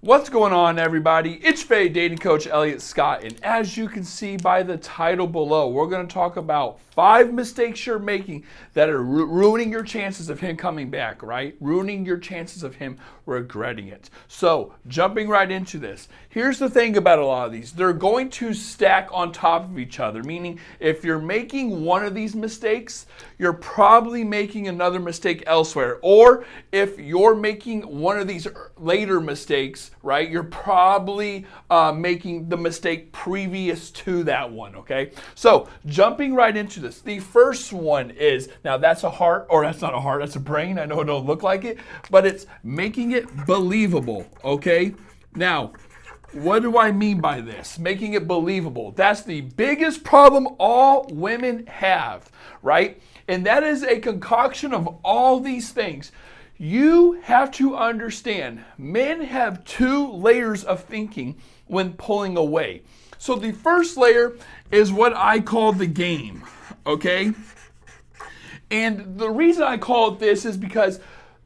What's going on, everybody? It's your dating coach, Elliot Scott, and as you can see by the title below, we're going to talk about 5 mistakes you're making that are ruining your chances of him coming back, right? Ruining your chances of him regretting it. So, jumping right into this, here's the thing about a lot of these. They're going to stack on top of each other, meaning if you're making one of these mistakes, you're probably making another mistake elsewhere. Or if you're making one of these later mistakes, right, you're probably making the mistake previous to that one, okay? So, jumping right into this, the first one is, now that's a heart, or that's not a heart, that's a brain. I know it don't look like it, but it's making it believable, okay? Now, what do I mean by this? Making it believable. That's the biggest problem all women have, right? And that is a concoction of all these things. You have to understand, men have 2 layers of thinking when pulling away. So the first layer is what I call the game, okay? And the reason I call it this is because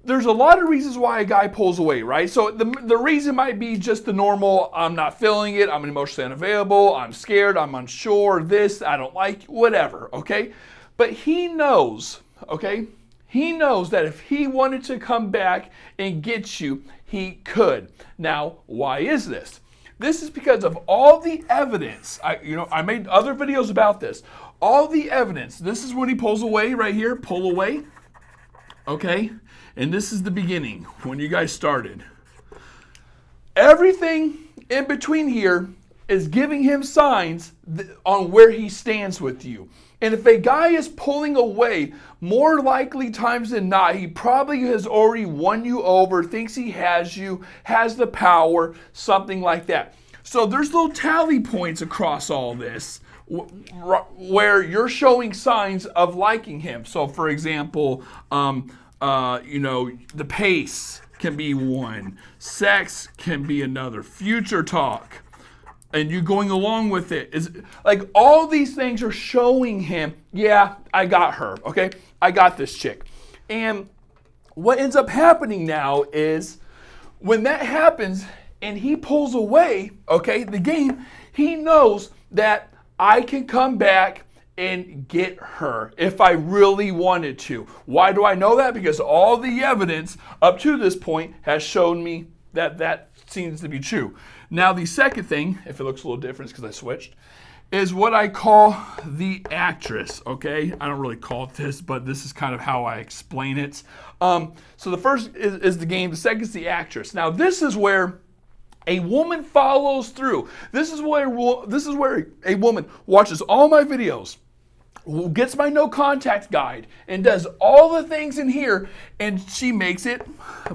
there's a lot of reasons why a guy pulls away, right? So the reason might be just the normal, I'm not feeling it, I'm emotionally unavailable, I'm scared, I'm unsure, this, I don't like, whatever, okay? But he knows, okay? He knows that if he wanted to come back and get you, he could. Now, why is this? This is because of all the evidence. I made other videos about this. All the evidence. This is when he pulls away right here. Pull away. Okay? And this is the beginning, when you guys started. Everything in between here is giving him signs on where he stands with you. And if a guy is pulling away, more likely times than not, he probably has already won you over, thinks he has you, has the power, something like that. So there's little tally points across all this where you're showing signs of liking him. So for example, the pace can be one, sex can be another, future talk, and you going along with it is like all these things are showing him, yeah, I got her, okay? I got this chick. And what ends up happening now is when that happens and he pulls away, okay, the game, he knows that I can come back and get her if I really wanted to. Why do I know that? Because all the evidence up to this point has shown me that that seems to be true. Now, the second thing, if it looks a little different because I switched, is what I call the actress, okay? I don't really call it this, but this is kind of how I explain it. So the first is the game. The second is the actress. Now, this is where a woman follows through. This is where a woman watches all my videos, gets my no contact guide, and does all the things in here, and she makes it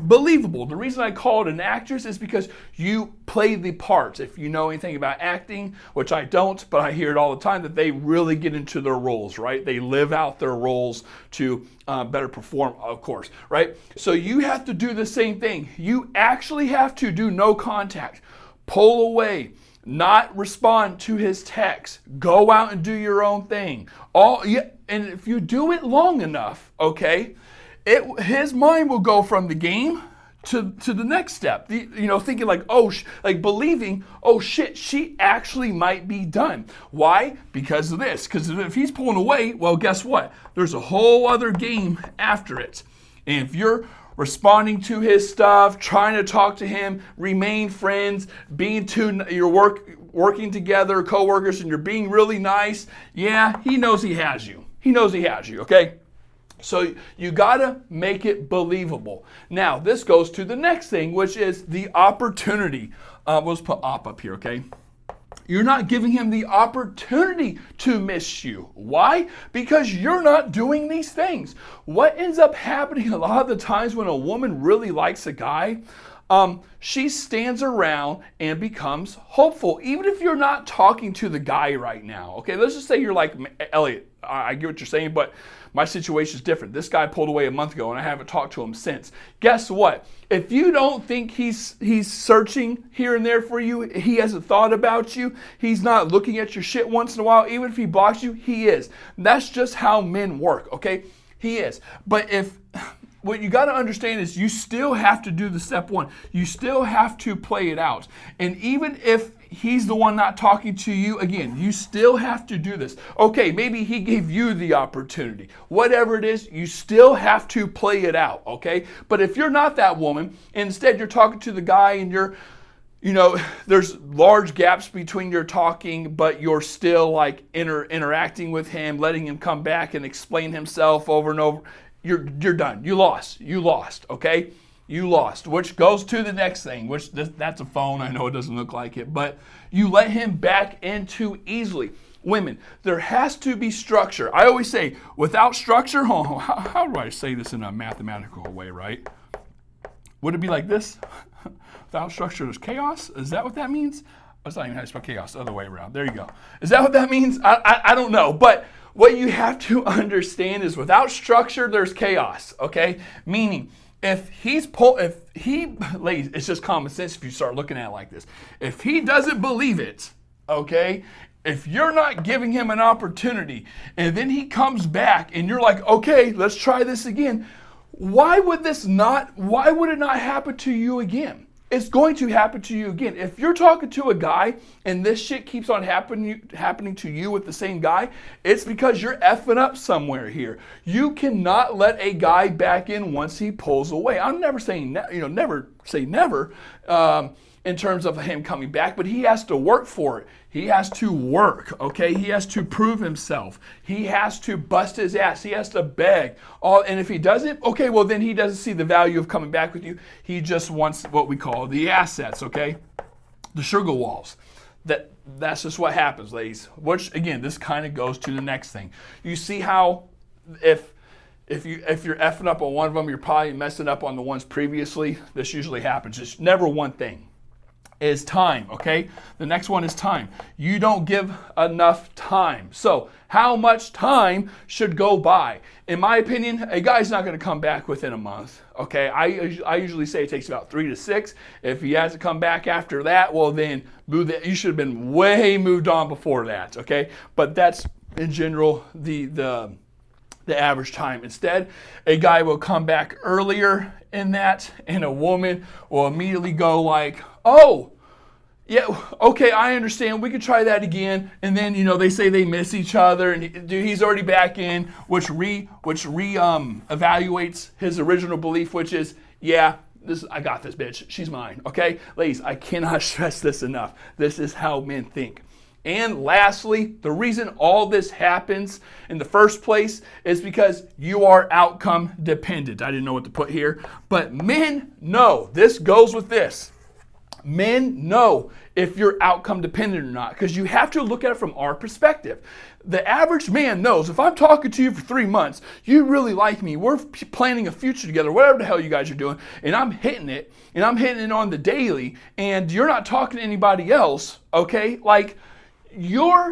believable. The reason I call it an actress is because you play the parts. If you know anything about acting, which I don't, but I hear it all the time, that they really get into their roles, right? They live out their roles to better perform, of course, right? So you have to do the same thing. You actually have to do no contact, pull away, not respond to his text, go out and do your own thing. And if you do it long enough, okay, his mind will go from the game to the next step. Thinking like, believing, oh shit, she actually might be done. Why? Because of this. Because if he's pulling away, well, guess what? There's a whole other game after it. And if you're responding to his stuff, trying to talk to him, remain friends, you're working together, co-workers, and you're being really nice, yeah, he knows he has you. He knows he has you, okay? So you gotta make it believable. Now, this goes to the next thing, which is the opportunity. Let's put op up here, okay? You're not giving him the opportunity to miss you. Why? Because you're not doing these things. What ends up happening a lot of the times when a woman really likes a guy, she stands around and becomes hopeful, even if you're not talking to the guy right now. Okay, let's just say you're like, Elliot, I get what you're saying, but my situation is different. This guy pulled away a month ago and I haven't talked to him since. Guess what? If you don't think he's searching here and there for you, he hasn't thought about you, he's not looking at your shit once in a while, even if he blocks you, he is. That's just how men work, okay? He is. But if what you got to understand is you still have to do the step one. You still have to play it out. And even if he's the one not talking to you, again, you still have to do this. Okay, maybe he gave you the opportunity. Whatever it is, you still have to play it out, okay? But if you're not that woman, and instead you're talking to the guy and you're, there's large gaps between your talking, but you're still like interacting with him, letting him come back and explain himself over and over. You're done. You lost, okay? You lost, which goes to the next thing, which that's a phone. I know it doesn't look like it, but you let him back in too easily. Women, there has to be structure. I always say, without structure, how do I say this in a mathematical way, right? Would it be like this? Without structure, there's chaos? Is that what that means? That's not even how to spell chaos, the other way around. There you go. Is that what that means? I don't know. But what you have to understand is without structure, there's chaos, okay? Meaning, ladies, it's just common sense if you start looking at it like this. If he doesn't believe it, okay, if you're not giving him an opportunity and then he comes back and you're like, okay, let's try this again, why would it not happen to you again? It's going to happen to you again. If you're talking to a guy and this shit keeps on happening to you with the same guy, it's because you're effing up somewhere here. You cannot let a guy back in once he pulls away. I'm never saying, never say never in terms of him coming back, but he has to work for it. He has to work, okay? He has to prove himself. He has to bust his ass. He has to beg. And if he doesn't, okay, well, then he doesn't see the value of coming back with you. He just wants what we call the assets, okay? The sugar walls. That's just what happens, ladies. Which, again, this kind of goes to the next thing. You see how if you're effing up on one of them, you're probably messing up on the ones previously. This usually happens. It's never one thing. Is time, okay? The next one is time. You don't give enough time. So how much time should go by? In my opinion, a guy's not going to come back within a month, okay? I usually say it takes about 3 to 6. If he has to come back after that, well then, you should have been way moved on before that, okay? But that's, in general, the average time. Instead, a guy will come back earlier in that, and a woman will immediately go like, oh, yeah, okay, I understand. We could try that again. And then, they say they miss each other, and he's already back in, which evaluates his original belief, which is, yeah, I got this bitch. She's mine, okay? Ladies, I cannot stress this enough. This is how men think. And lastly, the reason all this happens in the first place is because you are outcome dependent. I didn't know what to put here, but men know. This goes with this. Men know if you're outcome dependent or not, because you have to look at it from our perspective. The average man knows if I'm talking to you for 3 months, you really like me, we're planning a future together, whatever the hell you guys are doing, and I'm hitting it on the daily, and you're not talking to anybody else, okay? Like,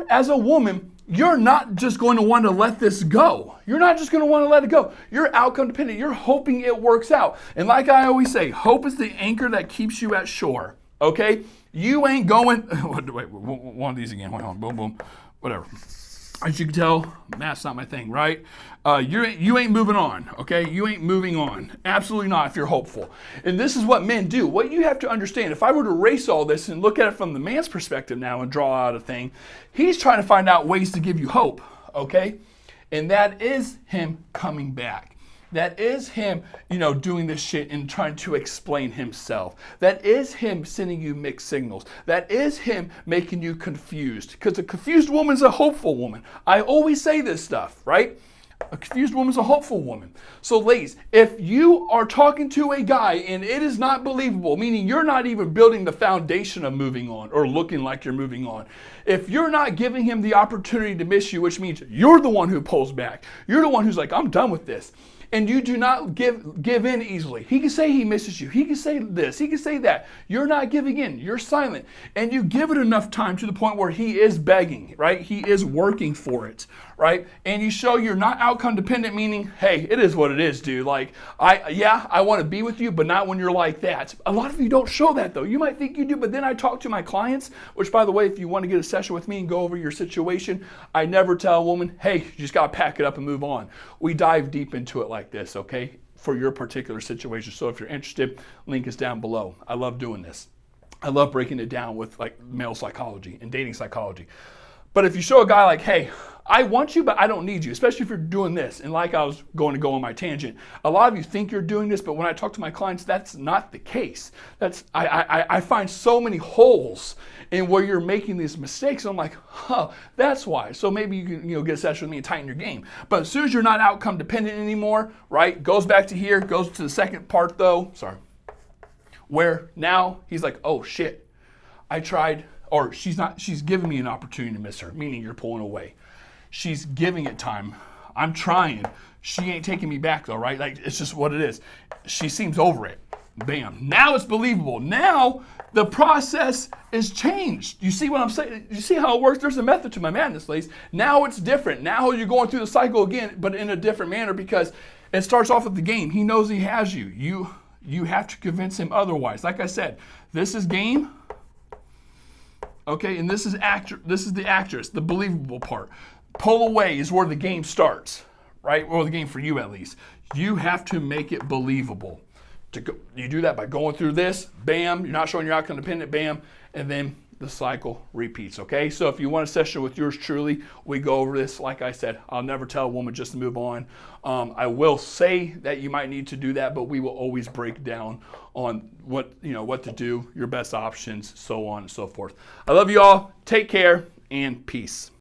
as a woman, you're not just going to want to let this go. You're not just going to want to let it go. You're outcome dependent. You're hoping it works out. And like I always say, hope is the anchor that keeps you at shore. Okay? You ain't going... Wait, one of these again. Wait, hold on. Boom, boom. Whatever. As you can tell, math's not my thing, right? You ain't moving on, okay? You ain't moving on. Absolutely not if you're hopeful. And this is what men do. What you have to understand, if I were to erase all this and look at it from the man's perspective now and draw out a thing, he's trying to find out ways to give you hope, okay? And that is him coming back. That is him, doing this shit and trying to explain himself. That is him sending you mixed signals. That is him making you confused. Because a confused woman's a hopeful woman. I always say this stuff, right? A confused woman's a hopeful woman. So ladies, if you are talking to a guy and it is not believable, meaning you're not even building the foundation of moving on or looking like you're moving on, if you're not giving him the opportunity to miss you, which means you're the one who pulls back, you're the one who's like, I'm done with this, and you do not give in easily. He can say he misses you. He can say this. He can say that. You're not giving in. You're silent. And you give it enough time to the point where he is begging, right? He is working for it, right? And you show you're not outcome dependent, meaning, hey, it is what it is, dude. Like, I want to be with you, but not when you're like that. A lot of you don't show that, though. You might think you do, but then I talk to my clients, which, by the way, if you want to get a session with me and go over your situation, I never tell a woman, hey, you just got to pack it up and move on. We dive deep into it like this, okay? for your particular situation. So if you're interested, link is down below. I love doing this. I love breaking it down with like male psychology and dating psychology. But if you show a guy like, hey, I want you, but I don't need you, especially if you're doing this. And like I was going to go on my tangent, a lot of you think you're doing this, but when I talk to my clients, that's not the case. I find so many holes in where you're making these mistakes. I'm like, that's why. So maybe you can get a session with me and tighten your game. But as soon as you're not outcome dependent anymore, right, goes back to here, goes to the second part though, where now he's like, oh shit, I tried, or she's giving me an opportunity to miss her, meaning you're pulling away. She's giving it time. I'm trying. She ain't taking me back though, right? Like, it's just what it is. She seems over it. Bam. Now it's believable. Now the process is changed. You see what I'm saying? You see how it works? There's a method to my madness, ladies. Now it's different. Now you're going through the cycle again, but in a different manner, because it starts off with the game. He knows he has you. You have to convince him otherwise. Like I said, this is game. Okay, and this is the actress, the believable part. Pull away is where the game starts, right? Or the game for you at least. You have to make it believable. You do that by going through this, bam, you're not showing you're outcome dependent, bam, and then the cycle repeats, okay? So if you want a session with yours truly, we go over this. Like I said, I'll never tell a woman just to move on. I will say that you might need to do that, but we will always break down on what to do, your best options, so on and so forth. I love you all. Take care and peace.